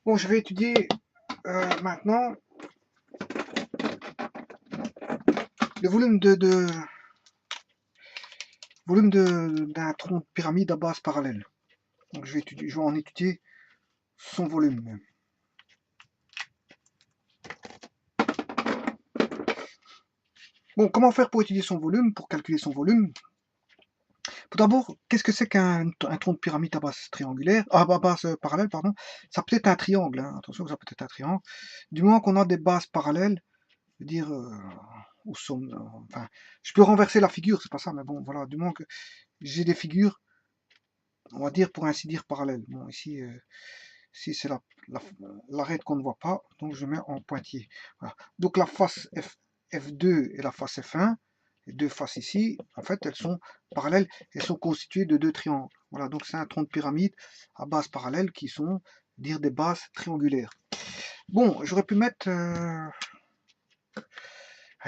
Bon, je vais étudier maintenant le d'un tronc de pyramide à base parallèle. Donc je vais en étudier son volume. Bon, comment faire pour étudier son volume, pour calculer son volume? Tout d'abord, qu'est-ce que c'est qu'un tronc de pyramide à base triangulaire, à base parallèle, pardon? Ça peut être un triangle, hein. Attention, ça peut être un triangle. Du moment qu'on a des bases parallèles, je veux dire, où sont, enfin, je peux renverser la figure, c'est pas ça, mais bon, voilà, du moment que j'ai des figures, on va dire pour ainsi dire parallèles. Bon, ici, c'est l'arête qu'on ne voit pas, donc je mets en pointillé. Voilà. Donc la face F2 et la face F1, les deux faces ici, en fait, elles sont parallèles, elles sont constituées de deux triangles. Voilà, donc c'est un tronc de pyramide à base parallèle qui sont, dire, des bases triangulaires. Bon, j'aurais pu mettre un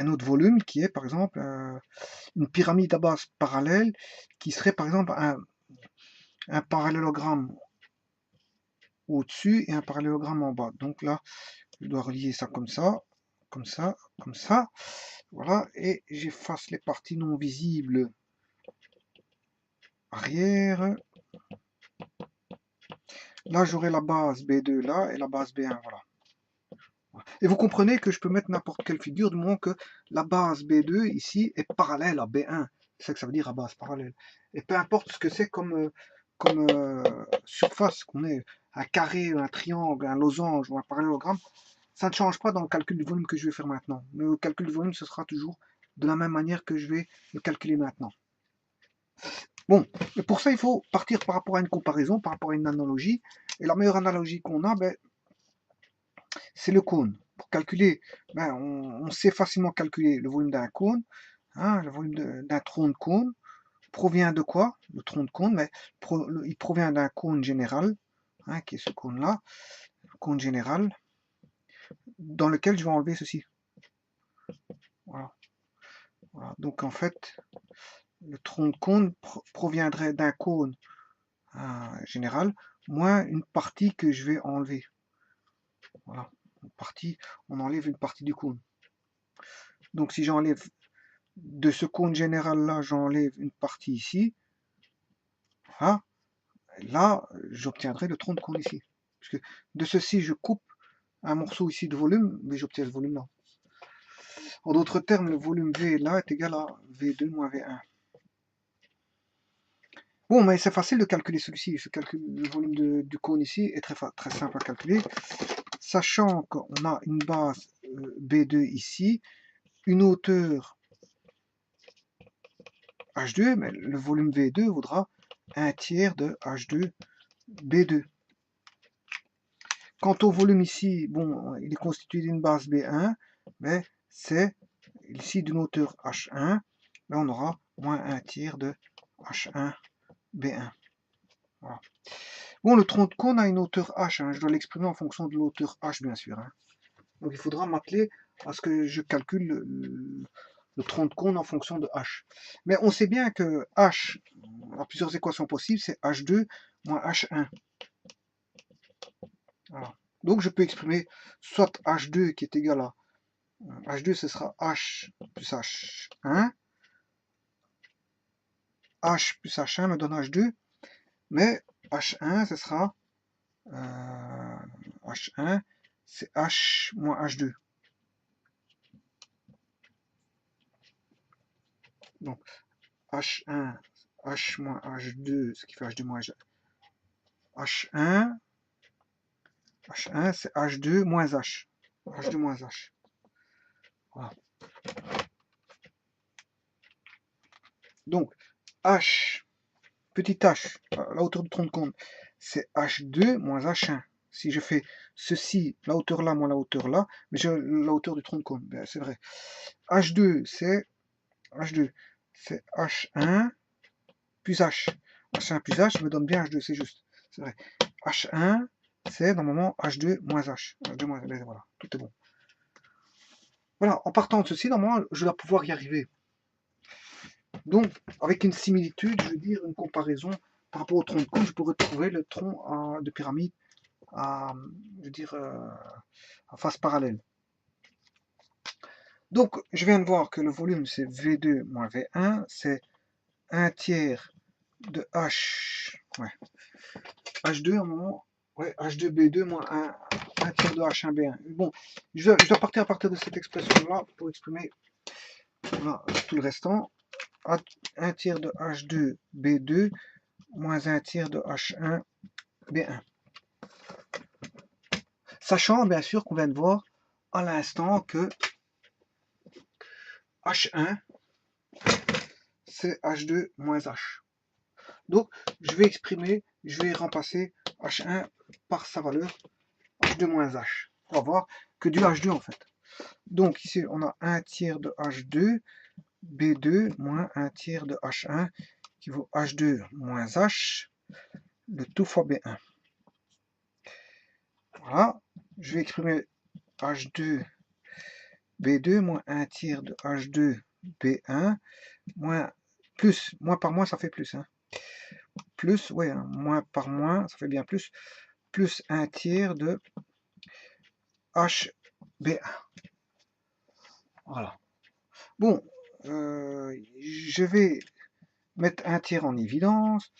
autre volume qui est, par exemple, une pyramide à base parallèle qui serait, par exemple, un parallélogramme au-dessus et un parallélogramme en bas. Donc là, je dois relier ça comme ça, comme ça, comme ça. Voilà, et j'efface les parties non visibles arrière. Là, j'aurai la base B2 là et la base B1, voilà. Et vous comprenez que je peux mettre n'importe quelle figure du moment que la base B2 ici est parallèle à B1. C'est ça que ça veut dire à base parallèle. Et peu importe ce que c'est comme surface, qu'on ait un carré, un triangle, un losange ou un parallélogramme, ça ne change pas dans le calcul du volume que je vais faire maintenant. Le calcul du volume, ce sera toujours de la même manière que je vais le calculer maintenant. Bon, et pour ça, il faut partir par rapport à une comparaison, par rapport à une analogie. Et la meilleure analogie qu'on a, ben, c'est le cône. Pour calculer, ben, on sait facilement calculer le volume d'un cône. Hein, le volume d'un tronc de cône provient de quoi? Le tronc de cône, mais il provient d'un cône général, hein, qui est ce cône-là, cône général, dans lequel je vais enlever ceci. Voilà. Voilà. Donc en fait, le tronc de cône proviendrait d'un cône général, moins une partie que je vais enlever. Voilà. Une partie, on enlève une partie du cône. Donc si j'enlève de ce cône général là, j'enlève une partie ici. Voilà. Là, j'obtiendrai le tronc de cône ici. Puisque de ceci, je coupe un morceau ici de volume, mais j'obtiens ce volume là. En d'autres termes, le volume V là est égal à V2 moins V1. Bon, mais c'est facile de calculer celui-ci. Le volume du cône ici est très simple à calculer. Sachant qu'on a une base B2 ici, une hauteur H2, mais le volume V2 vaudra un tiers de H2 B2. Quant au volume ici, bon, il est constitué d'une base B1, mais c'est ici d'une hauteur H1, là on aura moins un tiers de H1 B1. Voilà. Bon, le tronc de cône a une hauteur H, hein, je dois l'exprimer en fonction de l'hauteur H bien sûr. Hein. Donc il faudra m'atteler à ce que je calcule le tronc de cône en fonction de H. Mais on sait bien que H, on a plusieurs équations possibles, c'est H2 moins H1. Voilà. Donc je peux exprimer soit H2 qui est égal à H2, ce sera H plus H1. H plus H1 me donne H2, mais H1, ce sera H1, c'est H moins H2. Donc H1, H moins H2, ce qui fait H2 moins H1, H1, c'est H2 moins H. H2 moins H. Voilà. Donc, H, petit h, la hauteur du tronc de cône, c'est H2 moins H1. Si je fais ceci, la hauteur là moins la hauteur là, mais j'ai la hauteur du tronc de cône, ben, c'est vrai. H2, c'est H1 plus H. H1 plus H me donne bien H2, c'est juste. C'est vrai. H1, c'est normalement H2 moins H. H2 moins, ben, voilà, tout est bon. Voilà, en partant de ceci, normalement, je dois pouvoir y arriver. Donc, avec une similitude, je veux dire une comparaison par rapport au tronc de cône, je pourrais trouver le tronc de pyramide je veux dire, à face parallèle. Donc, je viens de voir que le volume, c'est V2 moins V1, c'est 1 tiers de H, ouais, H2 à un moment, ouais, H2B2 moins 1 tiers de H1B1. Bon, je dois partir à partir de cette expression-là pour exprimer voilà, tout le restant. 1 tiers de H2B2 moins 1 tiers de H1B1. Sachant bien sûr qu'on vient de voir à l'instant que H1 c'est H2 moins H. Donc je vais remplacer H1 par sa valeur H2 moins H. On va voir que du H2 en fait. Donc ici on a 1 tiers de H2 B2 moins 1 tiers de H1 qui vaut H2 moins H, le tout fois B1. Voilà, je vais exprimer H2 B2 moins 1 tiers de H2 B1 moins plus, moins par moins ça fait plus. Hein. Plus, ouais, hein, moins par moins, ça fait bien plus 1 tiers de HB1. Voilà. Bon, je vais mettre un tiers en évidence.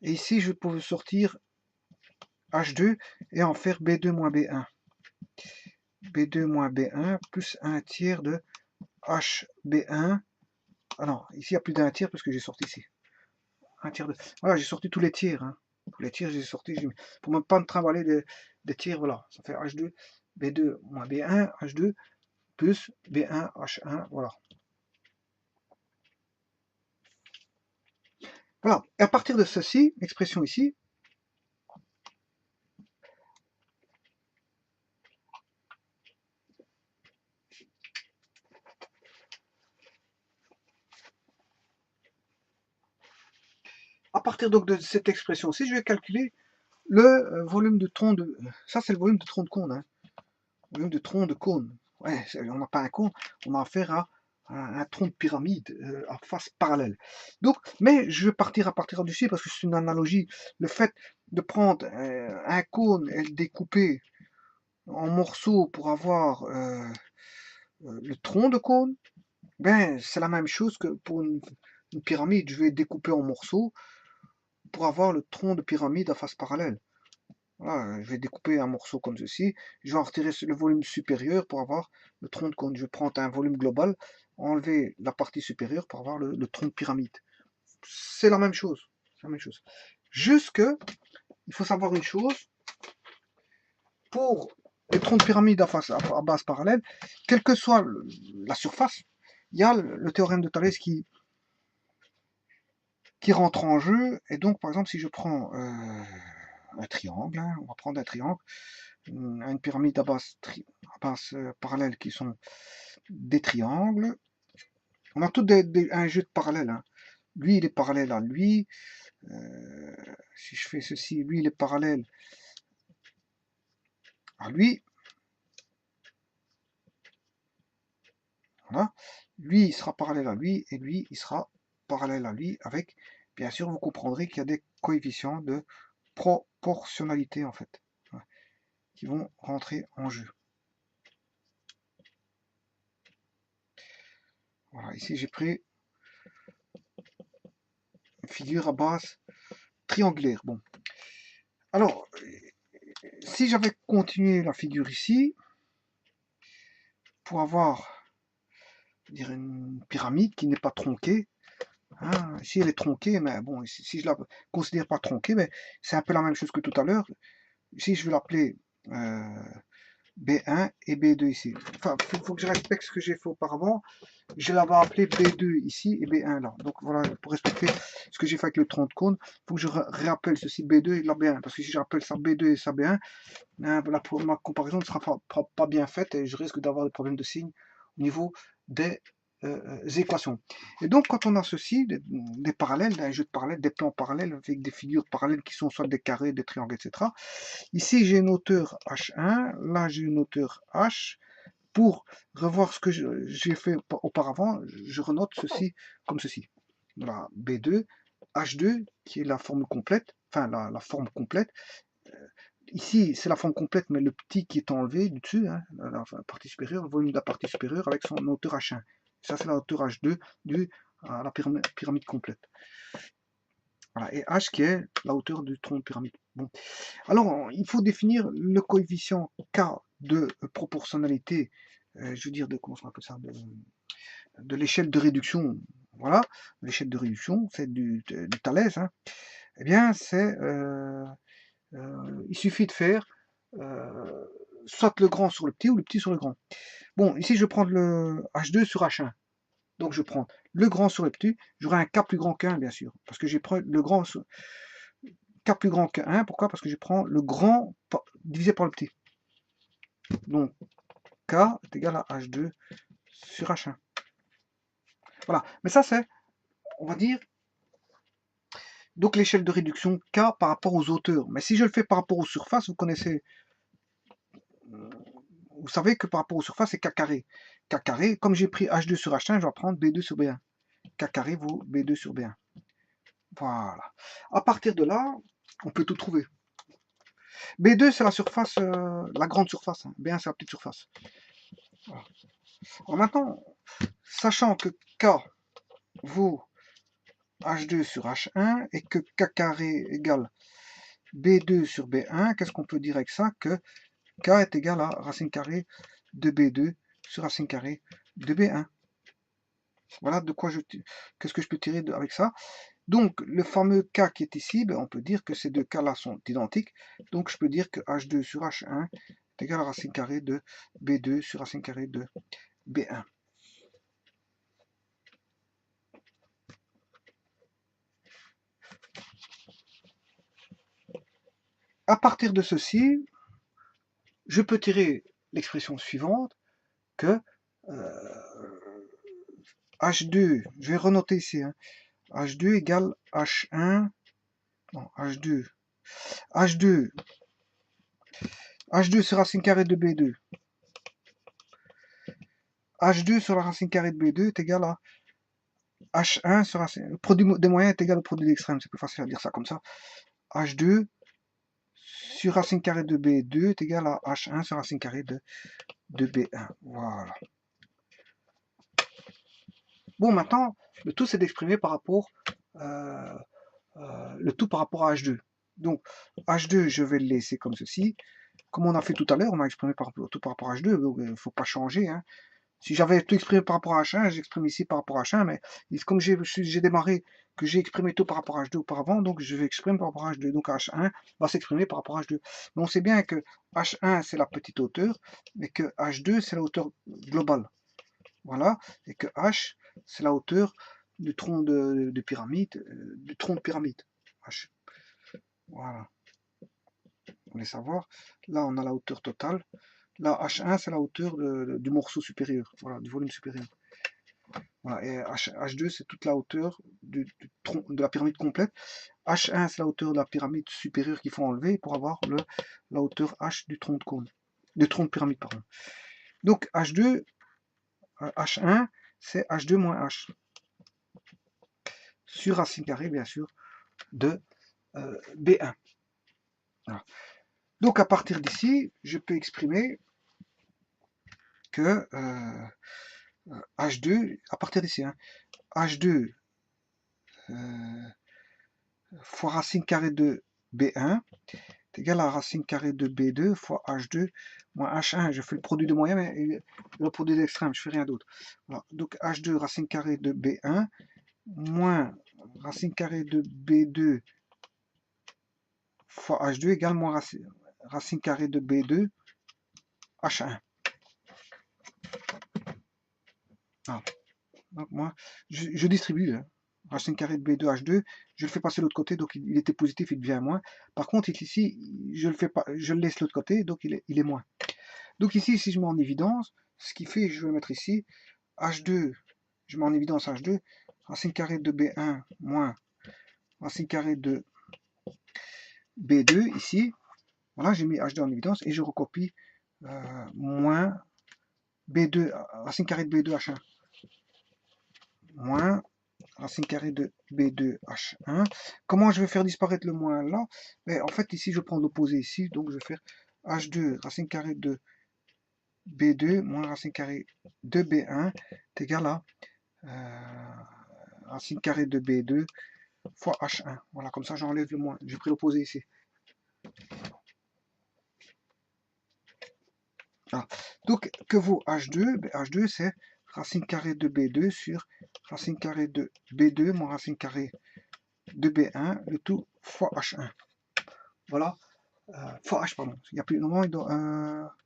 Et ici, je peux sortir H2 et en faire B2 moins B1. B2 moins B1 plus 1 tiers de HB1. Ah non, ici il y a plus d'un tiers parce que j'ai sorti ici. Un tiers de... Voilà, j'ai sorti tous les tiers. Hein. Tous les tiers, j'ai sorti. Pour ne pas me trimballer des tiers, voilà. Ça fait H2, B2 moins B1, H2 plus B1, H1, voilà. Voilà. Et à partir de ceci, l'expression ici, à partir donc de cette expression-ci, je vais calculer le volume de tronc de... Ça, c'est le volume de tronc de cône. Hein. Volume de tronc de cône. Ouais, on n'a pas un cône, on a affaire à un tronc de pyramide à face parallèle. Donc, mais je vais partir à partir d'ici parce que c'est une analogie. Le fait de prendre un cône et le découper en morceaux pour avoir le tronc de cône, ben c'est la même chose que pour une pyramide. Je vais découper en morceaux pour avoir le tronc de pyramide à face parallèle. Voilà, je vais découper un morceau comme ceci, je vais en retirer le volume supérieur pour avoir le tronc de cône. Je vais prendre un volume global, enlever la partie supérieure pour avoir le tronc de pyramide. C'est la même chose. C'est la même chose. Juste que, il faut savoir une chose, pour les troncs de pyramide à base parallèle, quelle que soit la surface, il y a le théorème de Thalès qui rentre en jeu. Et donc, par exemple, si je prends un triangle, hein, on va prendre un triangle, une pyramide à base parallèle qui sont des triangles. On a tout un jeu de parallèles. Hein. Lui, il est parallèle à lui. Si je fais ceci, lui, il est parallèle à lui. Voilà. Lui, il sera parallèle à lui, et lui, il sera parallèle à lui, avec, bien sûr, vous comprendrez qu'il y a des coefficients de proportionnalité, en fait, qui vont rentrer en jeu. Voilà, ici, j'ai pris une figure à base triangulaire. Bon. Alors, si j'avais continué la figure ici, pour avoir dire, une pyramide qui n'est pas tronquée, hein, ici elle est tronquée, mais bon, si je la considère pas tronquée, mais c'est un peu la même chose que tout à l'heure. Ici, je vais l'appeler B1 et B2 ici. Enfin, il faut que je respecte ce que j'ai fait auparavant. Je l'avais appelé B2 ici et B1 là. Donc voilà, pour respecter ce que j'ai fait avec le tronc de cône, il faut que je réappelle ceci B2 et la B1. Parce que si j'appelle ça B2 et ça B1, ma comparaison ne sera pas bien faite et je risque d'avoir des problèmes de signes au niveau des équations. Et donc, quand on a ceci, des parallèles, un jeu de parallèles, des plans parallèles avec des figures parallèles qui sont soit des carrés, des triangles, etc. Ici, j'ai une hauteur H1, là, j'ai une hauteur H. Pour revoir ce que j'ai fait auparavant, je renote ceci comme ceci. Voilà, B2, H2, qui est la forme complète, enfin la forme complète, ici, c'est la forme complète, mais le petit qui est enlevé du dessus, hein, la partie supérieure, le volume de la partie supérieure avec son hauteur H1. Ça, c'est la hauteur H2 à la pyramide complète. Voilà, et H qui est la hauteur du tronc de pyramide. Bon. Alors, il faut définir le coefficient K de proportionnalité, je veux dire, comment on appelle ça, de l'échelle de réduction. Voilà, l'échelle de réduction, c'est du Thalès. Hein. Eh bien, il suffit de faire soit le grand sur le petit ou le petit sur le grand. Bon, ici, je prends le H2 sur H1. Donc, je prends le grand sur le petit. J'aurai un K plus grand qu'un, bien sûr. Parce que j'ai pris le grand sur K plus grand que 1. Pourquoi? Parce que je prends le grand divisé par le petit. Donc, K est égal à H2 sur H1. Voilà. Mais ça, c'est, on va dire, donc l'échelle de réduction K par rapport aux hauteurs. Mais si je le fais par rapport aux surfaces, vous connaissez, vous savez que par rapport aux surfaces, c'est K carré. K carré, comme j'ai pris H2 sur H1, je vais prendre B2 sur B1. K carré vaut B2 sur B1. Voilà. À partir de là, on peut tout trouver. B2, c'est la surface, la grande surface. Hein. B1, c'est la petite surface. Voilà. Alors maintenant, sachant que K vaut H2 sur H1 et que K carré égale B2 sur B1, qu'est-ce qu'on peut dire avec ça? Que K est égal à racine carrée de B2 sur racine carrée de B1. Voilà de quoi qu'est-ce que je peux tirer avec ça. Donc, le fameux K qui est ici, ben, on peut dire que ces deux K-là sont identiques. Donc, je peux dire que H2 sur H1 est égal à racine carrée de B2 sur racine carrée de B1. À partir de ceci, je peux tirer l'expression suivante que H2, je vais renoter ici, hein, H2 égale H1, non, H2, H2, H2 sur racine carrée de B2, H2 sur la racine carrée de B2 est égal à H1 sur racine, le produit des moyens est égal au produit d'extrême, c'est plus facile à dire ça comme ça, H2 sur racine carrée de B2 est égal à H1 sur racine carrée de B1, voilà. Bon, maintenant, le tout c'est d'exprimer par rapport le tout par rapport à H2. Donc, H2, je vais le laisser comme ceci. Comme on a fait tout à l'heure, on a exprimé tout par rapport à H2, donc il ne faut pas changer. Hein. Si j'avais tout exprimé par rapport à H1, j'exprime ici par rapport à H1, mais comme j'ai démarré que j'ai exprimé tout par rapport à H2 auparavant, donc je vais exprimer par rapport à H2. Donc H1 va s'exprimer par rapport à H2. Mais on sait bien que H1 c'est la petite hauteur, et que H2 c'est la hauteur globale. Voilà, et que H c'est la hauteur du tronc de pyramide, du tronc de pyramide. H. Voilà. Vous voulez savoir? Là, on a la hauteur totale. Là, H1, c'est la hauteur du morceau supérieur, voilà, du volume supérieur. Voilà, et H2, c'est toute la hauteur du tronc de la pyramide complète. H1, c'est la hauteur de la pyramide supérieure qu'il faut enlever pour avoir la hauteur H du tronc de cône, du tronc de pyramide, pardon. Donc H2, H1, c'est H2 moins H sur racine carrée, bien sûr, de B1. Voilà. Donc à partir d'ici, je peux exprimer que H2, à partir d'ici, hein, H2 fois racine carrée de B1 est égal à racine carrée de B2 fois H2 moins H1. Je fais le produit de moyen, mais le produit d'extrême, je fais rien d'autre. Voilà. Donc H2 racine carrée de B1 moins racine carrée de B2 fois H2 égale moins racine carrée de B2 H1. Ah. Donc moi, je distribue hein. Racine carrée de B2 H2, je le fais passer de l'autre côté, donc il était positif, il devient moins. Par contre, ici, je le fais pas, je le laisse de l'autre côté, donc il est moins. Donc ici, si je mets en évidence, ce qui fait, je vais mettre ici, H2, je mets en évidence H2, racine carrée de B1 moins racine carrée de B2, ici, voilà, j'ai mis H2 en évidence, et je recopie moins B2, racine carrée de B2 H1, moins racine carrée de B2 H1. Comment je vais faire disparaître le moins là? Mais en fait, ici, je prends l'opposé ici, donc je vais faire H2 racine carrée de B2 moins racine carrée de B1 est égal à racine carrée de B2 fois H1. Voilà, comme ça j'enlève le moins. J'ai pris l'opposé ici. Ah. Donc, que vaut H2? Ben, H2, c'est racine carrée de B2 sur racine carrée de B2 moins racine carrée de B1, le tout fois H1. Voilà. Fois H, pardon. Il n'y a plus. Normalement, il doit.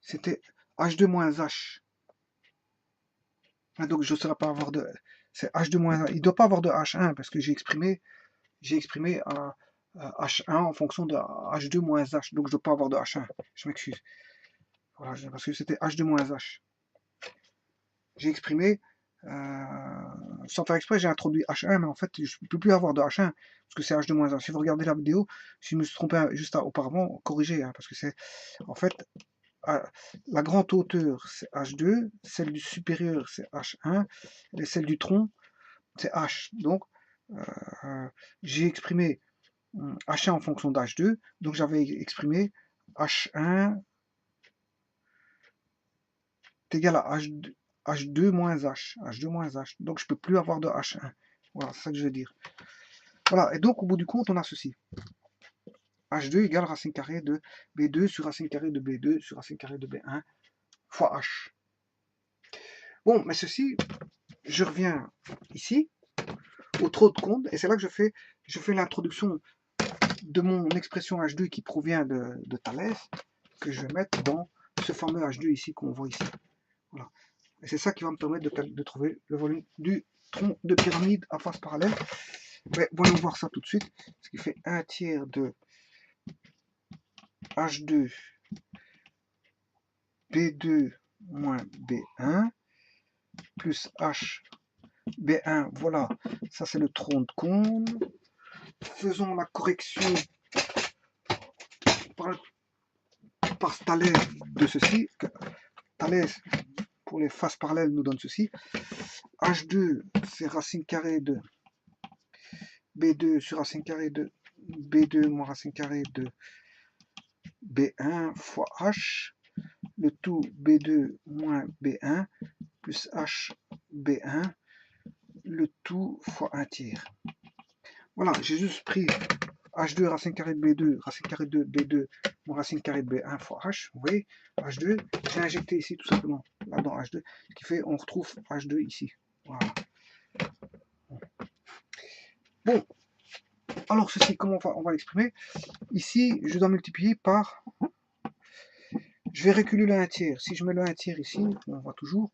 C'était H2 moins H. Donc, je ne saurais pas avoir de. C'est H2 moins H. Il ne doit pas avoir de H1 parce que j'ai exprimé H1 en fonction de H2 moins H. Donc, je ne dois pas avoir de H1. Je m'excuse. Voilà, parce que c'était H2 moins H. J'ai exprimé, sans faire exprès, j'ai introduit H1, mais en fait, je ne peux plus avoir de H1, parce que c'est H2 moins H. Si vous regardez la vidéo, si je me suis trompé juste auparavant, corrigez, hein, parce que c'est, en fait, la grande hauteur, c'est H2, celle du supérieur, c'est H1, et celle du tronc, c'est H. Donc, j'ai exprimé H1 en fonction d'H2, donc j'avais exprimé H1 est égal à H2 moins H. H2 moins H. Donc je ne peux plus avoir de H1. Voilà, c'est ça que je veux dire. Voilà, et donc au bout du compte, on a ceci. H2 égale racine carrée de B2 sur racine carrée de B2 sur racine carrée de B1 fois H. Bon, mais ceci, je reviens ici, au trop de compte, et c'est là que je fais l'introduction de mon expression H2 qui provient de Thalès, que je vais mettre dans ce fameux H2 ici qu'on voit ici. Voilà. Et c'est ça qui va me permettre de trouver le volume du tronc de pyramide à face parallèle. Mais voyons voir ça tout de suite. Ce qui fait 1 tiers de H2 B2 moins B1 plus H B1. Voilà, ça c'est le tronc de cône. Faisons la correction par Thalès de ceci. Thalès, pour les faces parallèles, nous donne ceci. H2, c'est racine carrée de B2 sur racine carrée de B2 moins racine carrée de B1 fois H, le tout B2 moins B1 plus H B1, le tout fois 1 tiers. Voilà, j'ai juste pris H2 racine carrée de B2, racine carrée de B2 moins racine carrée de B1 fois H, vous voyez, H2, j'ai injecté ici tout simplement, là dans H2, ce qui fait on retrouve H2 ici. Voilà. Bon, alors ceci, comment on va l'exprimer? Ici, je dois multiplier par... Je vais reculer le 1 tiers. Si je mets le 1 tiers ici, on voit toujours,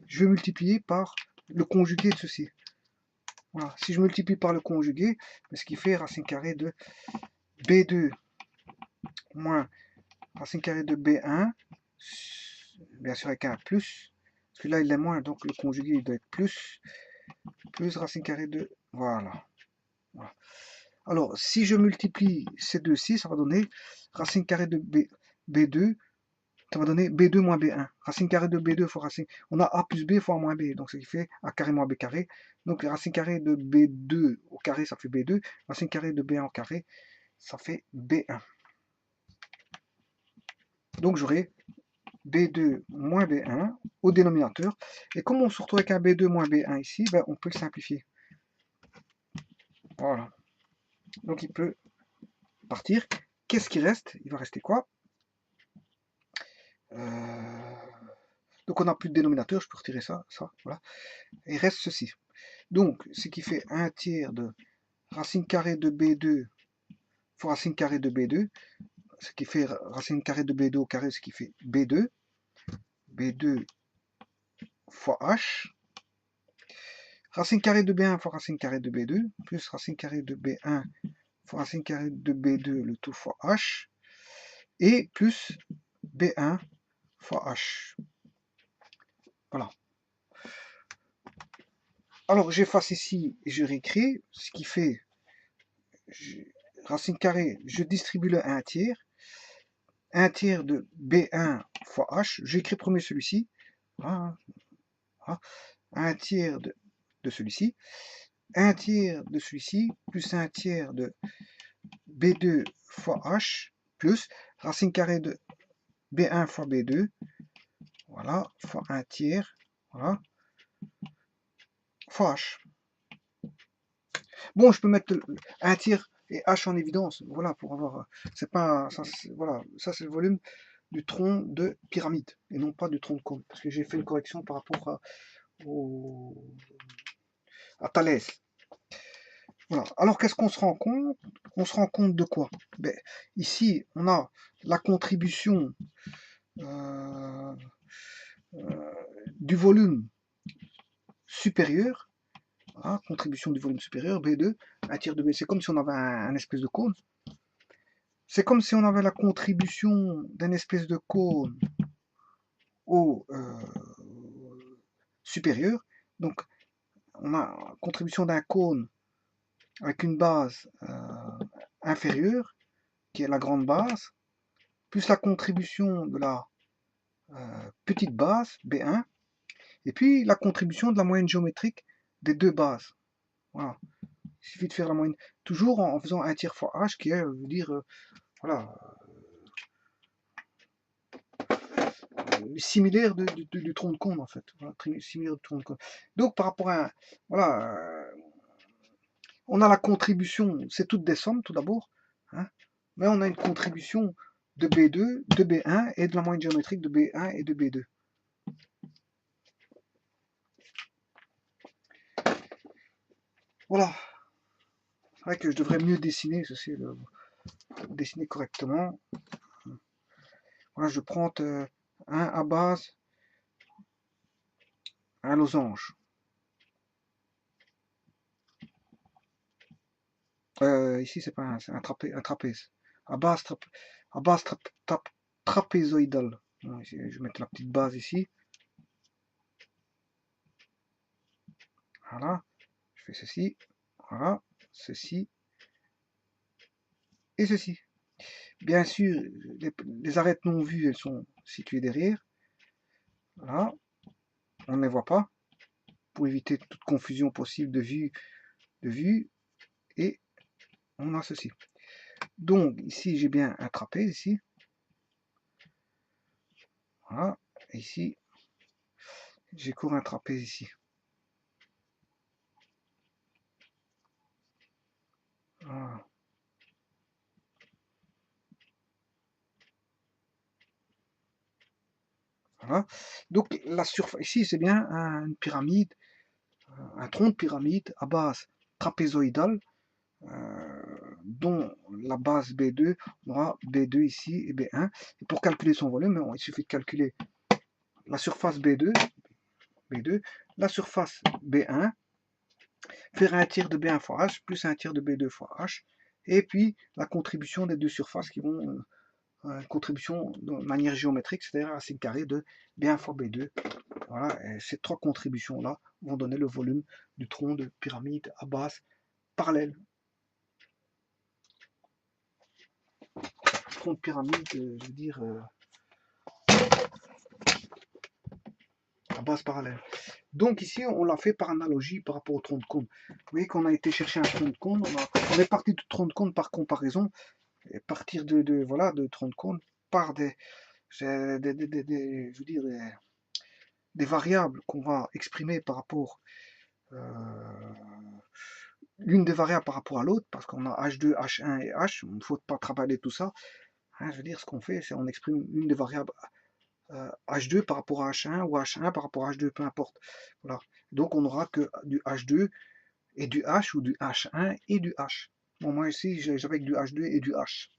je vais multiplier par le conjugué de ceci. Voilà. Si je multiplie par le conjugué, ce qui fait racine carrée de B2 moins racine carrée de B1, bien sûr avec un plus, parce que là il est moins, donc le conjugué il doit être plus racine carrée de... Voilà. Voilà. Alors, si je multiplie ces deux-ci, ça va donner racine carrée de B2, ça va donner B2 moins B1. Racine carrée de B2 fois racine... On a A plus B fois moins B, donc ce qui fait A carré moins B carré. Donc racine carrée de B2 au carré, ça fait B2. Racine carrée de B1 au carré, ça fait B1. Donc j'aurai B2 moins B1 au dénominateur. Et comme on se retrouve avec un B2 moins B1 ici, ben, on peut le simplifier. Voilà. Donc il peut partir. Qu'est-ce qui reste? Il va rester quoi? Donc on n'a plus de dénominateur, je peux retirer ça, voilà. Et il reste ceci. Donc, ce qui fait 1 tiers de racine carrée de B2 fois racine carrée de B2, ce qui fait racine carrée de B2 au carré, ce qui fait B2, B2 fois H, racine carrée de B1 fois racine carrée de B2, plus racine carrée de B1 fois racine carrée de B2, le tout fois H, et plus B1 fois H. Voilà. Alors j'efface ici et je réécris, ce qui fait racine carrée, je distribue le 1 tiers. 1 tiers de B1 fois h. J'écris premier celui-ci. Voilà, voilà. Un tiers de celui-ci. Un tiers de celui-ci, plus un tiers de B2 fois h, plus racine carrée de B1 fois B2, voilà, fois un tiers, voilà, fois h. Bon, je peux mettre un tiers et h en évidence, voilà, pour avoir, c'est pas, ça, voilà, ça c'est le volume du tronc de pyramide, et non pas du tronc de cône, parce que j'ai fait une correction par rapport à Thalès. Voilà. Alors qu'est-ce qu'on se rend compte? On se rend compte de quoi? Ben, ici, on a la contribution du volume supérieur, hein, contribution du volume supérieur, B2, un tiers de B, c'est comme si on avait un espèce de cône. C'est comme si on avait la contribution d'un espèce de cône au supérieur. Donc, on a la contribution d'un cône avec une base inférieure, qui est la grande base, plus la contribution de la petite base, B1, et puis la contribution de la moyenne géométrique des deux bases. Voilà. Il suffit de faire la moyenne, toujours en faisant un tiers fois h, qui est, veut dire, voilà, similaire du tronc de cône, en fait. Voilà, similaire du tronc de cône. Donc, par rapport à, voilà, on a la contribution, c'est toutes des sommes, tout d'abord, hein, mais on a une contribution de B2, de B1 et de la moyenne géométrique de B1 et de B2. Voilà. C'est vrai que je devrais mieux dessiner, ceci, dessiner correctement. Voilà, je prends un à base, un losange. Ici, c'est pas un trapèze. À base, trapézoïdale. Je vais mettre la petite base ici. Voilà. Je fais ceci. Voilà. Ceci. Et ceci. Bien sûr, les arêtes non vues, elles sont situées derrière. Voilà. On ne les voit pas. Pour éviter toute confusion possible de vue. Et on a ceci. Donc, ici, j'ai bien un trapèze, ici. Voilà. Et ici, j'ai court un trapèze ici. Voilà. Voilà. Donc, la surface, ici, c'est bien une pyramide, un tronc de pyramide à base trapézoïdale, dont la base B2, on aura B2 ici et B1. Et pour calculer son volume, il suffit de calculer la surface B2, la surface B1, faire un tiers de B1 fois H, plus un tiers de B2 fois H, et puis la contribution des deux surfaces qui vont, contribution de manière géométrique, c'est-à-dire racine carrée de B1 fois B2. Voilà, et ces trois contributions-là vont donner le volume du tronc de pyramide à base parallèle. Tronc de pyramide, je veux dire, à base parallèle. Donc ici, on l'a fait par analogie par rapport au tronc de cône. Vous voyez qu'on a été chercher un tronc de cône, on est parti du tronc de cône par comparaison, et partir de tronc de cône par je veux dire, des variables qu'on va exprimer par rapport l'une des variables par rapport à l'autre, parce qu'on a H2, H1 et H, il ne faut pas travailler tout ça. Hein, je veux dire, ce qu'on fait, c'est on exprime une des variables H2 par rapport à H1 ou H1 par rapport à H2, peu importe. Voilà. Donc on n'aura que du H2 et du H, ou du H1 et du H. Bon, moi ici, j'avais du H2 et du H,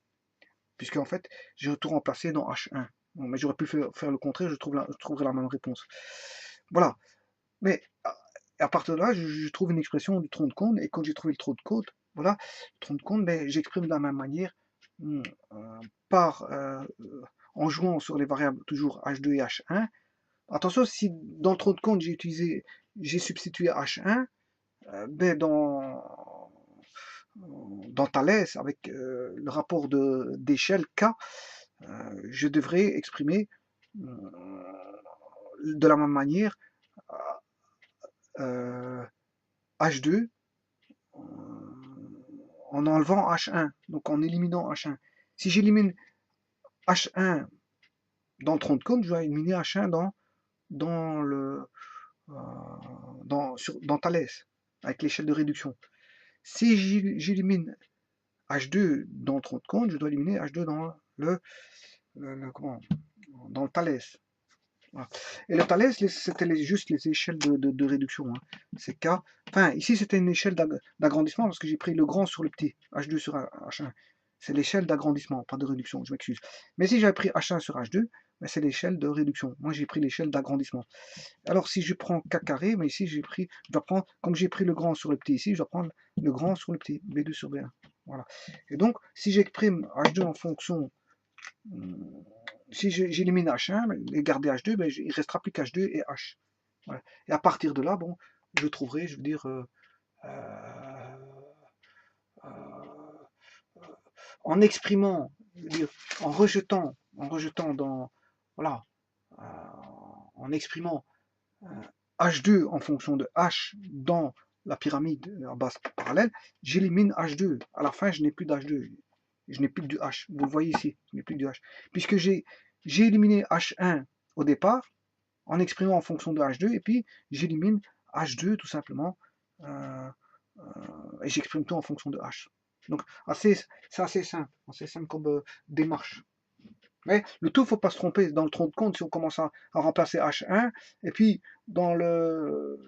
puisque en fait, j'ai tout remplacé dans H1. Bon, mais j'aurais pu faire le contraire, je trouverai la même réponse. Voilà. Mais à partir de là, je trouve une expression du tronc de cône, et quand j'ai trouvé le tronc de cône, voilà, le tronc de cône, ben, j'exprime de la même manière, en jouant sur les variables toujours H2 et H1. Attention, si dans le tronc de cône j'ai substitué H1, ben dans Thalès, avec le rapport d'échelle K, je devrais exprimer de la même manière, H2 en enlevant H1, donc en éliminant H1. Si j'élimine H1 dans le tronc de cône, je dois éliminer H1 dans le dans Thalès, avec l'échelle de réduction. Si j'élimine H2 dans le tronc de cône, je dois éliminer H2 dans dans le Thalès. Voilà. Et le Thalès, c'était juste les échelles de réduction. Hein. C'est K. Enfin, ici, c'était une échelle d'agrandissement parce que j'ai pris le grand sur le petit. H2 sur H1. C'est l'échelle d'agrandissement, pas de réduction, je m'excuse. Mais si j'avais pris H1 sur H2, ben c'est l'échelle de réduction. Moi, j'ai pris l'échelle d'agrandissement. Alors, si je prends K carré, mais ici, je dois prendre, comme j'ai pris le grand sur le petit ici, je dois prendre le grand sur le petit, B2 sur B1. Voilà. Et donc, si j'exprime H2 en fonction si j'élimine H1 et garder H2, ben, il restera plus qu'H2 et H. Voilà. Et à partir de là, bon, je trouverai, je veux dire, en exprimant, je veux dire, en rejetant dans, voilà, en exprimant H2 en fonction de H dans la pyramide en base parallèle, j'élimine H2. À la fin, je n'ai plus d'H2. Je n'ai plus du H. Vous le voyez ici, je n'ai plus du H. Puisque j'ai éliminé H1 au départ, en exprimant en fonction de H2, et puis j'élimine H2 tout simplement, et j'exprime tout en fonction de H. Donc c'est assez simple comme démarche. Mais le tout, il ne faut pas se tromper dans le tronc de compte si on commence à remplacer H1, et puis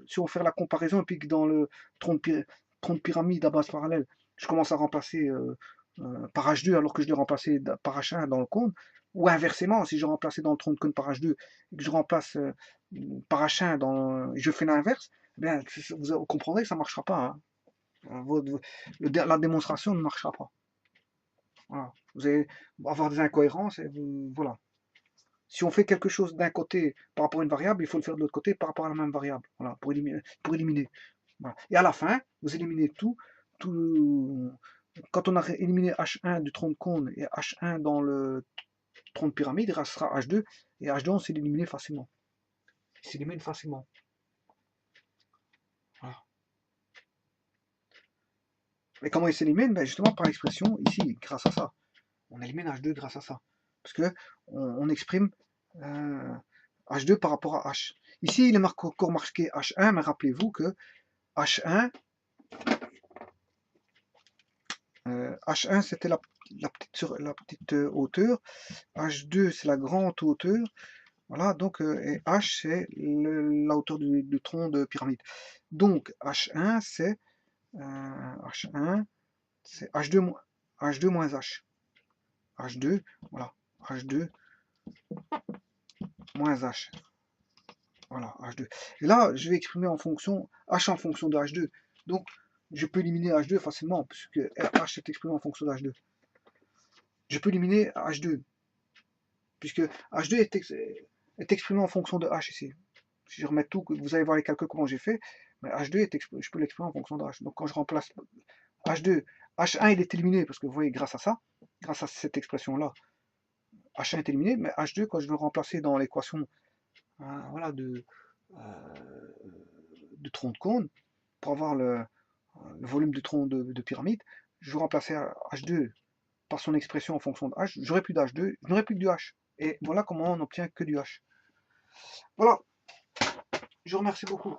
si on fait la comparaison, et puis que dans le tronc de pyramide à base parallèle, je commence à remplacer par H2 alors que je l'ai remplacé par H1 dans le compte, ou inversement, si je remplaçais dans le tronc de cône par H2 et que je remplace par H1 je fais l'inverse, eh bien, vous comprendrez que ça ne marchera pas. Hein. La démonstration ne marchera pas. Voilà. Vous allez avoir des incohérences et voilà. Si on fait quelque chose d'un côté par rapport à une variable, il faut le faire de l'autre côté par rapport à la même variable. Voilà, pour éliminer. Voilà. Et à la fin, vous éliminez tout. Quand on a éliminé H1 du tronc de cône et H1 dans le tronc de pyramide, il restera H2. Et H2, on s'élimine facilement. Il s'élimine facilement. Voilà. Et comment il s'élimine? Ben justement par l'expression ici, grâce à ça. On élimine H2 grâce à ça. Parce que on exprime H2 par rapport à H. Ici, il est encore marqué H1, mais rappelez-vous que H1, H1 c'était la petite hauteur, H2 c'est la grande hauteur, voilà, donc et H c'est la hauteur du tronc de pyramide. Donc H1 c'est H2 moins H. H2, voilà, H2 moins H. Voilà, H2. Et là, je vais exprimer en fonction, H en fonction de H2. Donc, je peux éliminer H2 facilement, puisque H est exprimé en fonction de H2. Je peux éliminer H2, puisque H2 est exprimé en fonction de H ici. Si je remets tout, vous allez voir les calculs comment j'ai fait, mais H2 je peux l'exprimer en fonction de H. Donc quand je remplace H2, H1 il est éliminé, parce que vous voyez, grâce à cette expression-là, H1 est éliminé, mais H2, quand je veux le remplacer dans l'équation voilà, de tronc de cône, pour avoir le volume de tronc de pyramide, je vais remplacer H2 par son expression en fonction de H, j'aurai plus d'H2, je n'aurai plus que du H. Et voilà comment on n'obtient que du H. Voilà, je vous remercie beaucoup.